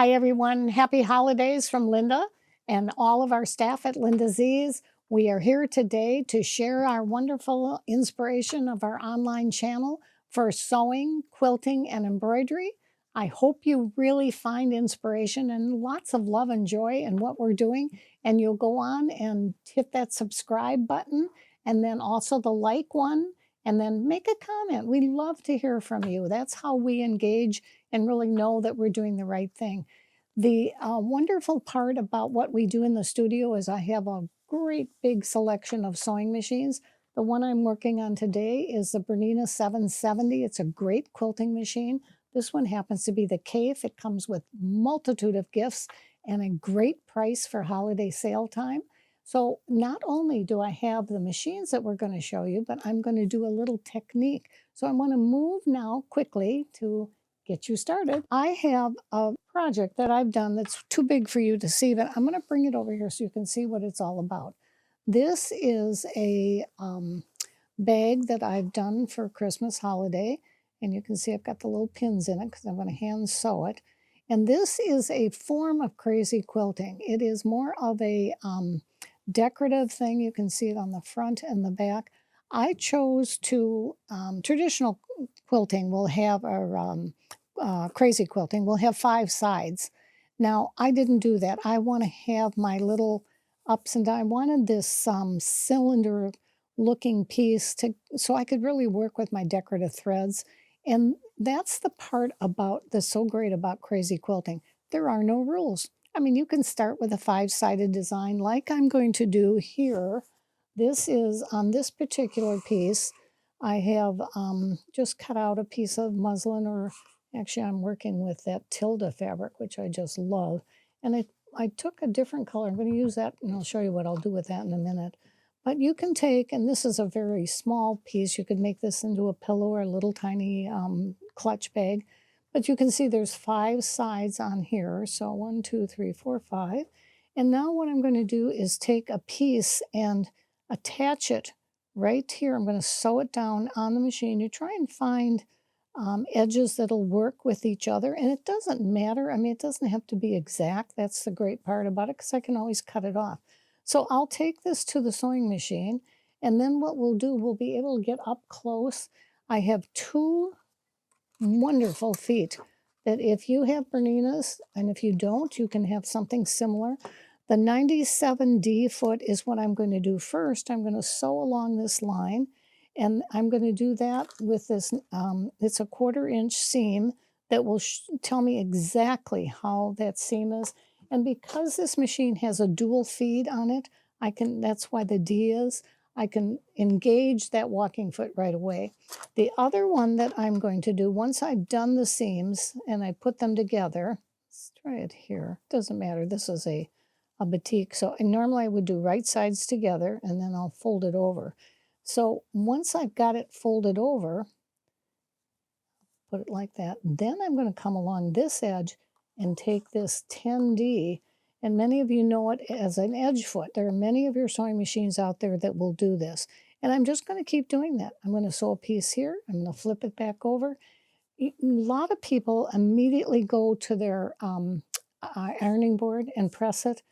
Hi, everyone. Happy holidays from Linda and all of our staff at LindaZ's. We are here today to share our wonderful inspiration of our online channel for sewing, quilting, and embroidery. I hope you really find inspiration and lots of love and joy in what we're doing. And you'll go on and hit that subscribe button and then also the like one and then make a comment. We love to hear from you. That's how we engage and really know that we're doing the right thing. The wonderful part about what we do in the studio is I have a great big selection of sewing machines. The one I'm working on today is the Bernina 770. It's a great quilting machine. This one happens to be the Kaffe. It comes with multitude of gifts and a great price for holiday sale time. So not only do I have the machines that we're going to show you, but I'm going to do a little technique. So I want to move now quickly to get you started. I have a project that I've done that's too big for you to see, but I'm going to bring it over here so you can see what it's all about. This is a bag that I've done for Christmas holiday, and you can see I've got the little pins in it because I'm going to hand sew it. And this is a form of crazy quilting. It is more of a decorative thing. You can see it on the front and the back. I chose to, traditional quilting will have, or crazy quilting will have 5 sides. Now, I didn't do that. I want to have my little ups and downs. I wanted this cylinder looking piece so I could really work with my decorative threads. And that's the part that's so great about crazy quilting. There are no rules. I mean, you can start with a 5-sided design like I'm going to do here. This is on this particular piece. I have just cut out a piece of muslin, or actually I'm working with that Tilda fabric, which I just love. And I took a different color. I'm going to use that, and I'll show you what I'll do with that in a minute. But you can take, and this is a very small piece, you could make this into a pillow or a little tiny clutch bag. But you can see there's 5 sides on here. So 1, 2, 3, 4, 5. And now what I'm going to do is take a piece and attach it right here. I'm going to sew it down on the machine. You try and find edges that'll work with each other. And it doesn't matter. I mean, it doesn't have to be exact. That's the great part about it because I can always cut it off. So I'll take this to the sewing machine. And then what we'll do, we'll be able to get up close. I have 2 wonderful feet that if you have Berninas, and if you don't, you can have something similar. The 97D foot is what I'm going to do first. I'm going to sew along this line, and I'm going to do that with this, it's a 1/4 inch seam that will tell me exactly how that seam is. And because this machine has a dual feed on it, that's why the D is, I can engage that walking foot right away. The other one that I'm going to do, once I've done the seams and I put them together, let's try it here. Doesn't matter. This is a batik. So normally I would do right sides together and then I'll fold it over. So once I've got it folded over, put it like that, then I'm going to come along this edge and take this 10D, and many of you know it as an edge foot. There are many of your sewing machines out there that will do this. And I'm just going to keep doing that. I'm going to sew a piece here. I'm going to flip it back over. A lot of people immediately go to their ironing board and press it.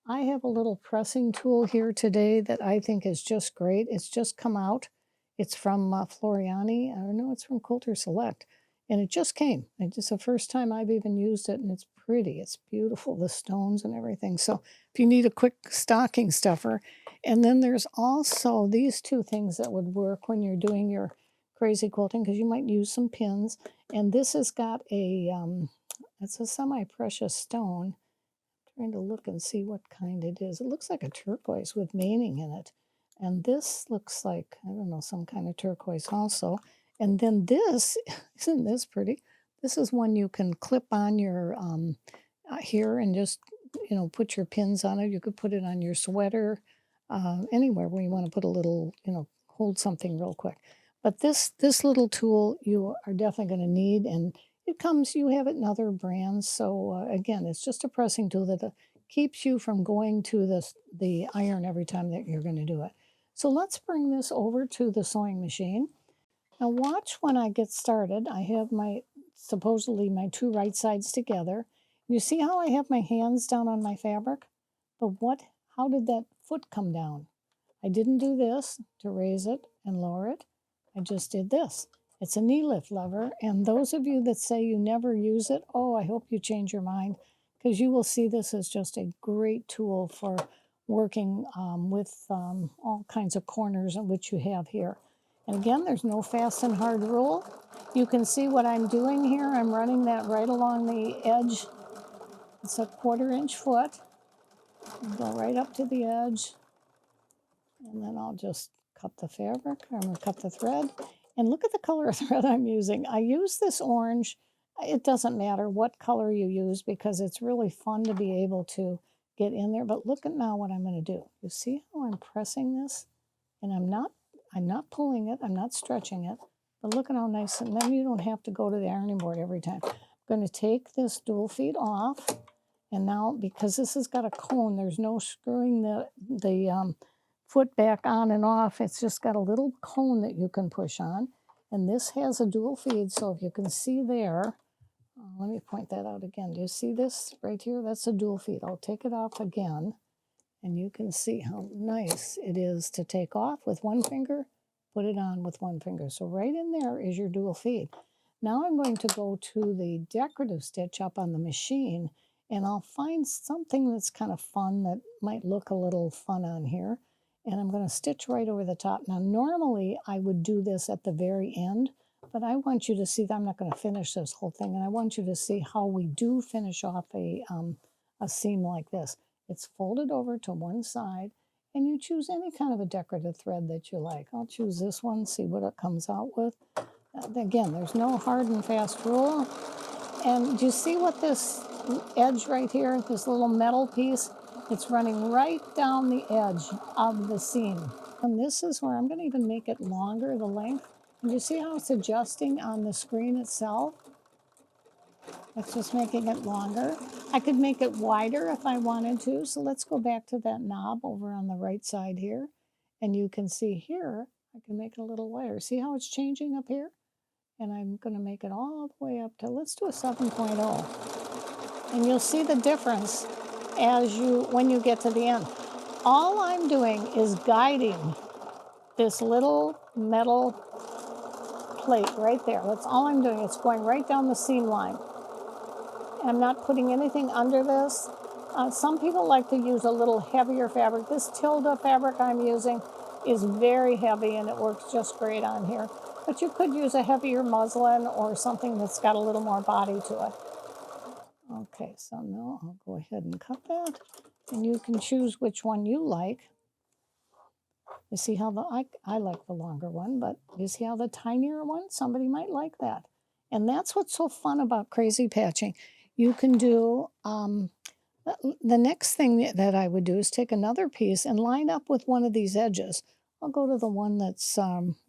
I have a little pressing tool here today that I think is just great. It's just come out. It's from Floriani. I don't know, it's from Quilter Select. And it just came. It's the first time I've even used it, and it's pretty. It's beautiful, the stones and everything. So if you need a quick stocking stuffer. And then there's also these 2 things that would work when you're doing your crazy quilting, because you might use some pins. And this has got it's a semi-precious stone. Trying to look and see what kind it is. It looks like a turquoise with veining in it. And this looks like, I don't know, some kind of turquoise also. And then this, isn't this pretty? This is one you can clip on your here and just, put your pins on it. You could put it on your sweater, anywhere where you want to put a little, hold something real quick. But this little tool you are definitely going to need, and you have it in other brands. So again, it's just a pressing tool that keeps you from going to the iron every time that you're going to do it. So let's bring this over to the sewing machine. Now watch when I get started. I have supposedly my 2 right sides together. You see how I have my hands down on my fabric? But how did that foot come down? I didn't do this to raise it and lower it. I just did this. It's a knee lift lever. And those of you that say you never use it, oh, I hope you change your mind, because you will see this as just a great tool for working with all kinds of corners, which you have here. And again, there's no fast and hard rule. You can see what I'm doing here. I'm running that right along the edge. It's a 1/4 inch foot. And go right up to the edge. And then I'll just cut the fabric. I'm going to cut the thread. And look at the color of thread I'm using. I use this orange. It doesn't matter what color you use because it's really fun to be able to get in there. But look at now what I'm going to do. You see how I'm pressing this? And I'm not pulling it. I'm not stretching it. But look at how nice. And then you don't have to go to the ironing board every time. I'm going to take this dual feed off. And now, because this has got a cone, there's no screwing the foot back on and off. It's just got a little cone that you can push on. And this has a dual feed, so if you can see there, let me point that out again. Do you see this right here? That's a dual feed. I'll take it off again, and you can see how nice it is to take off with one finger, put it on with one finger. So right in there is your dual feed. Now I'm going to go to the decorative stitch up on the machine, and I'll find something that's kind of fun that might look a little fun on here. And I'm going to stitch right over the top. Now, normally I would do this at the very end, but I want you to see that I'm not going to finish this whole thing. And I want you to see how we do finish off a seam like this. It's folded over to one side, and you choose any kind of a decorative thread that you like. I'll choose this one, see what it comes out with. Again, there's no hard and fast rule. And do you see what this edge right here, this little metal piece, it's running right down the edge of the seam. And this is where I'm going to even make it longer, the length. And you see how it's adjusting on the screen itself? It's just making it longer. I could make it wider if I wanted to. So let's go back to that knob over on the right side here. And you can see here, I can make it a little wider. See how it's changing up here? And I'm going to make it all the way up to, let's do a 7.0. And you'll see the difference when you get to the end. All I'm doing is guiding this little metal plate right there. That's all I'm doing. It's going right down the seam line. I'm not putting anything under this. Some people like to use a little heavier fabric. This Tilda fabric I'm using is very heavy and it works just great on here. But you could use a heavier muslin or something that's got a little more body to it. Okay, so now I'll go ahead and cut that. And you can choose which one you like. You see how I like the longer one, but you see how the tinier one, somebody might like that. And that's what's so fun about crazy patching. You can do, the next thing that I would do is take another piece and line up with one of these edges. I'll go to the one that's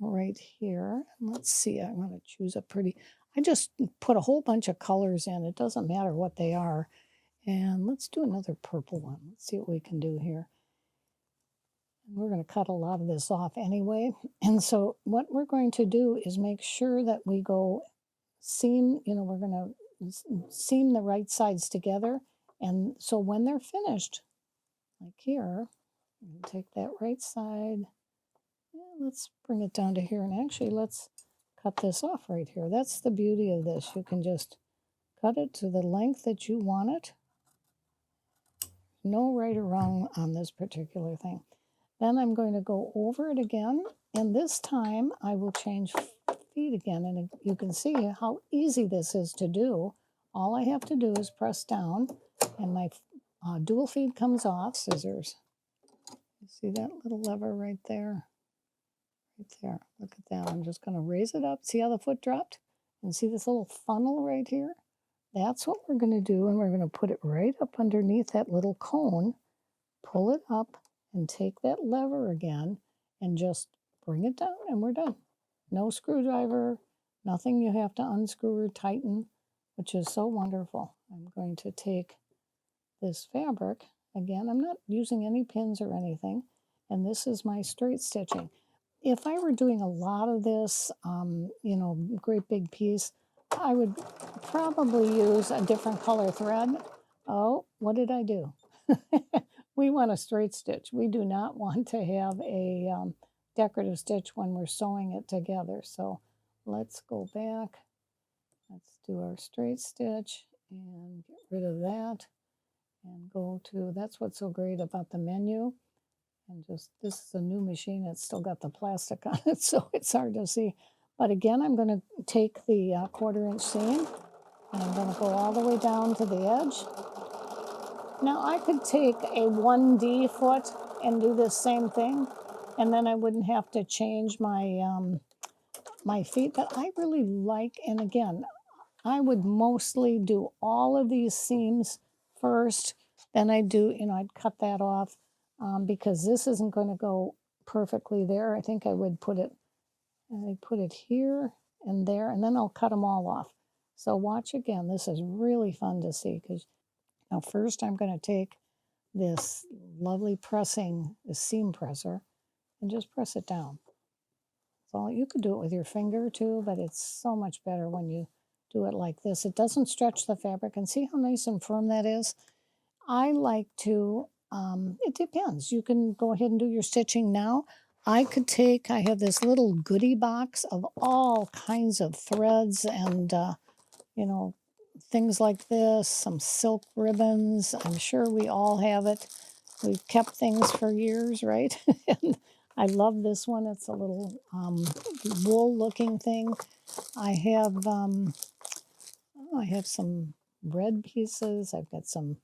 right here. Let's see, I'm going to choose a pretty, I just put a whole bunch of colors in. It doesn't matter what they are. And let's do another purple one. Let's see what we can do here. We're going to cut a lot of this off anyway. And so what we're going to do is make sure that we go seam, we're going to seam the right sides together. And so when they're finished, like here, take that right side. Let's bring it down to here. And actually, let's cut this off right here. That's the beauty of this. You can just cut it to the length that you want it. No right or wrong on this particular thing. Then I'm going to go over it again, and this time I will change feet again, and you can see how easy this is to do. All I have to do is press down, and my dual feed comes off. Scissors. You see that little lever right there? Right there. Look at that. I'm just going to raise it up. See how the foot dropped? And see this little funnel right here? That's what we're going to do, and we're going to put it right up underneath that little cone, pull it up, and take that lever again and just bring it down, and we're done. No screwdriver, nothing you have to unscrew or tighten, which is so wonderful. I'm going to take this fabric. Again, I'm not using any pins or anything, and this is my straight stitching. If I were doing a lot of this, great big piece, I would probably use a different color thread. Oh, what did I do? We want a straight stitch. We do not want to have a decorative stitch when we're sewing it together. So let's go back. Let's do our straight stitch and get rid of that and go to, that's what's so great about the menu. And just, this is a new machine. It's still got the plastic on it, so it's hard to see. But again, I'm going to take the 1/4 inch seam and I'm going to go all the way down to the edge. Now I could take a 1D foot and do this same thing, and then I wouldn't have to change my my feet, but I really like, and again, I would mostly do all of these seams first, then I do, I'd cut that off because this isn't going to go perfectly there. I think I would put it here and there, and then I'll cut them all off. So watch again. This is really fun to see because now first I'm going to take this lovely this seam presser, and just press it down. So you could do it with your finger too, but it's so much better when you do it like this. It doesn't stretch the fabric, and see how nice and firm that is? I like to, it depends. You can go ahead and do your stitching now. I have this little goodie box of all kinds of threads and, you know, things like this, some silk ribbons. I'm sure we all have it. We've kept things for years, right? And I love this one. It's a little wool looking thing. I have some red pieces. I've got some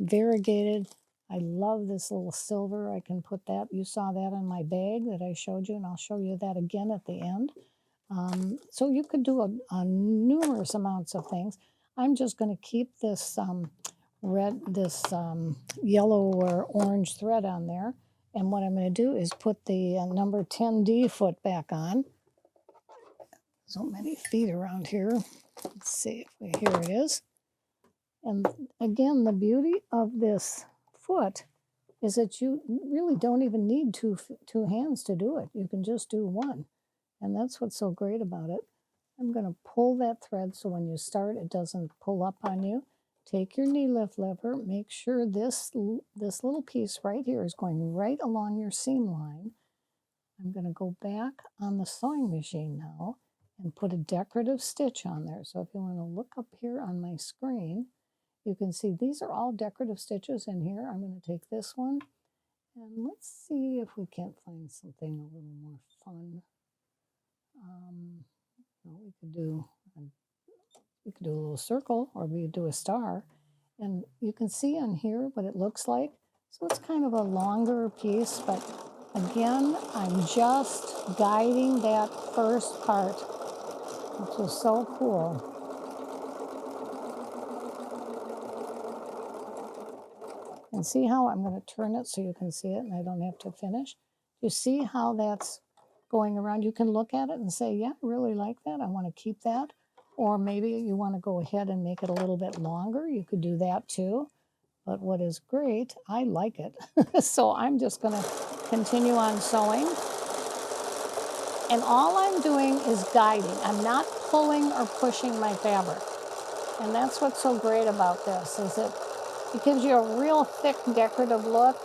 variegated. I love this little silver. I can put that. You saw that on my bag that I showed you, and I'll show you that again at the end. So you could do a numerous amounts of things. I'm just going to keep this yellow or orange thread on there. And what I'm going to do is put the number 10D foot back on. So many feet around here. Let's see here it is. And again, the beauty of this foot is that you really don't even need two hands to do it. You can just do one. And that's what's so great about it. I'm going to pull that thread so when you start, it doesn't pull up on you. Take your knee lift lever. Make sure this little piece right here is going right along your seam line. I'm going to go back on the sewing machine now and put a decorative stitch on there. So if you want to look up here on my screen, you can see these are all decorative stitches in here. I'm going to take this one and let's see if we can't find something a little more fun. We could do a little circle, or we could do a star. And you can see on here what it looks like. So it's kind of a longer piece, but again, I'm just guiding that first part, which is so cool. And see how I'm going to turn it so you can see it and I don't have to finish. You see how that's going around? You can look at it and say, yeah, I really like that. I want to keep that. Or maybe you want to go ahead and make it a little bit longer. You could do that too. But what is great, I like it. So I'm just going to continue on sewing. And all I'm doing is guiding. I'm not pulling or pushing my fabric. And that's what's so great about this, is it gives you a real thick decorative look.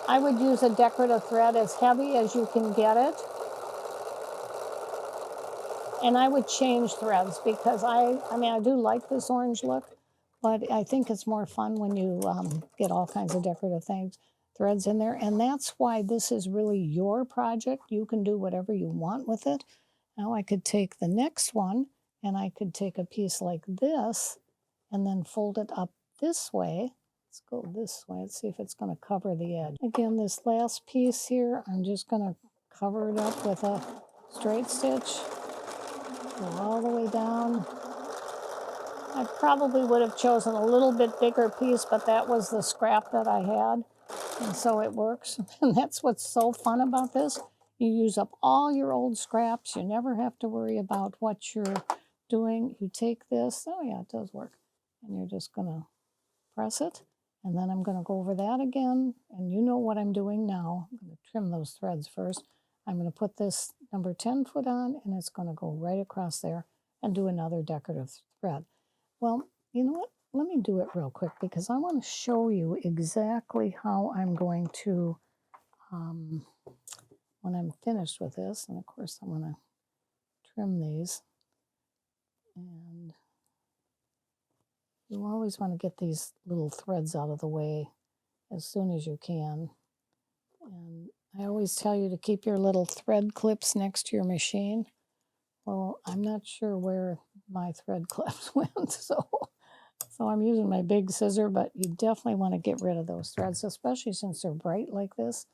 I would use a decorative thread as heavy as you can get it. And I would change threads because I do like this orange look, but I think it's more fun when you get all kinds of decorative threads in there. And that's why this is really your project. You can do whatever you want with it. Now I could take the next one and I could take a piece like this and then fold it up this way. Let's go this way. Let's see if it's going to cover the edge. Again, this last piece here, I'm just going to cover it up with a straight stitch. Go all the way down. I probably would have chosen a little bit bigger piece, but that was the scrap that I had. And so it works. And that's what's so fun about this. You use up all your old scraps. You never have to worry about what you're doing. You take this. Oh yeah, it does work. And you're just going to press it. And then I'm going to go over that again. And you know what I'm doing now. I'm going to trim those threads first. I'm going to put this number 10 foot on, and it's going to go right across there. and do another decorative thread. Well, you know what? Let me do it real quick because I want to show you exactly how I'm going to, when I'm finished with this, and of course I'm going to trim these. And you always want to get these little threads out of the way as soon as you can. And I always tell you to keep your little thread clips next to your machine. Well, I'm not sure where my thread clips went, so I'm using my big scissor, but you definitely want to get rid of those threads, especially since they're bright like this.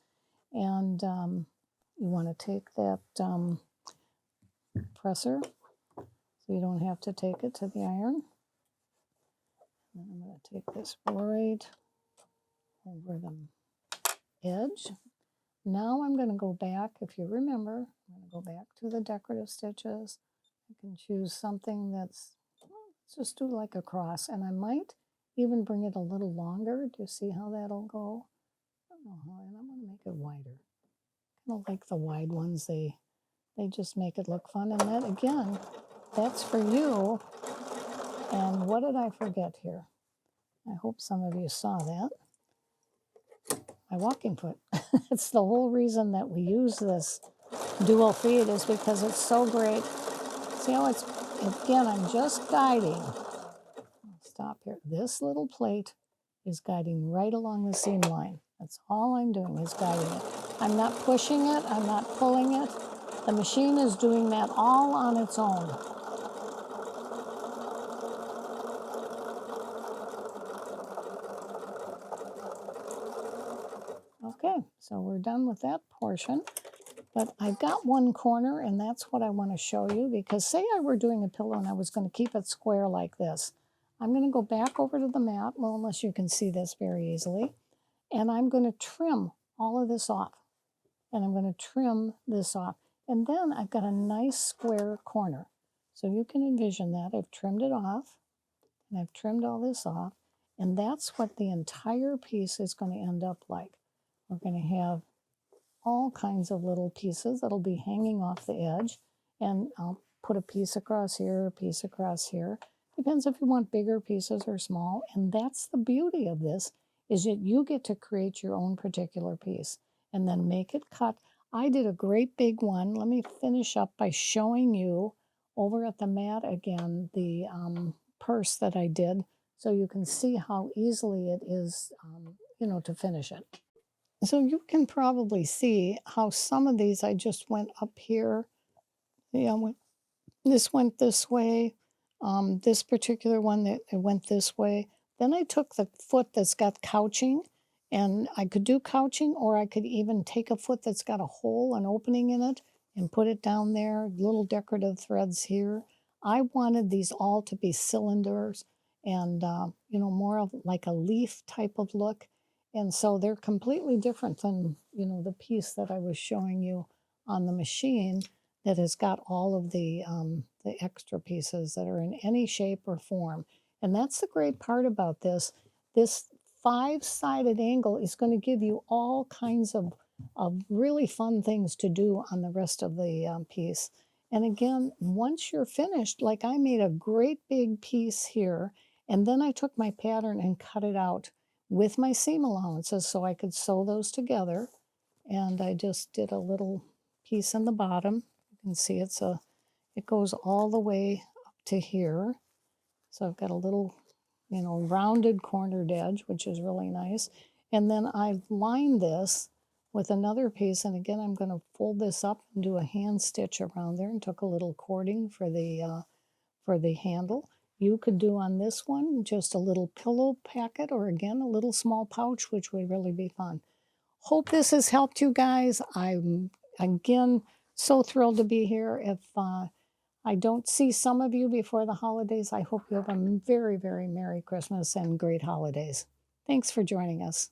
And you want to take that presser so you don't have to take it to the iron. And I'm going to take this right over the edge. Now I'm going to go back, if you remember, I'm going to go back to the decorative stitches. I can choose something that's, let's just do like a cross, and I might even bring it a little longer. Do you see how that'll go? I don't know how, and I'm going to make it wider. I don't like the wide ones. They just make it look fun. And that, again, that's for you. And what did I forget here? I hope some of you saw that. My walking foot. It's the whole reason that we use this dual feed is because it's so great. See how it's, again, I'm just guiding. Stop here. This little plate is guiding right along the seam line. That's all I'm doing is guiding it. I'm not pushing it. I'm not pulling it. The machine is doing that all on its own. Okay, so we're done with that portion. But I've got one corner, and that's what I want to show you, because say I were doing a pillow and I was going to keep it square like this. I'm going to go back over to the mat, well, unless you can see this very easily, and I'm going to trim all of this off. And I'm going to trim this off. And then I've got a nice square corner. So you can envision that. I've trimmed it off, and I've trimmed all this off, and that's what the entire piece is going to end up like. We're going to have all kinds of little pieces that'll be hanging off the edge, and I'll put a piece across here, a piece across here. Depends if you want bigger pieces or small, and that's the beauty of this, is that you get to create your own particular piece and then make it cut. I did a great big one. Let me finish up by showing you over at the mat again the purse that I did, so you can see how easily it is, you know, to finish it. So you can probably see how some of these I just went up here. Yeah, this went this way. This particular one, it went this way. Then I took the foot that's got couching, and I could do couching, or I could even take a foot that's got a hole, an opening in it, and put it down there, little decorative threads here. I wanted these all to be cylinders and, you know, more of like a leaf type of look. And so they're completely different than, you know, the piece that I was showing you on the machine that has got all of the extra pieces that are in any shape or form. And that's the great part about this. This five-sided angle is going to give you all kinds of really fun things to do on the rest of the piece. And again, once you're finished, like I made a great big piece here, and then I took my pattern and cut it out with my seam allowances so I could sew those together. And I just did a little piece in the bottom. You can see it goes all the way up to here. So I've got a little, you know, rounded cornered edge, which is really nice. And then I've lined this with another piece. And again, I'm going to fold this up and do a hand stitch around there, and took a little cording for the handle. You could do on this one just a little pillow packet, or again, a little small pouch, which would really be fun. Hope this has helped you guys. I'm, again, so thrilled to be here. If I don't see some of you before the holidays, I hope you have a very, very Merry Christmas and great holidays. Thanks for joining us.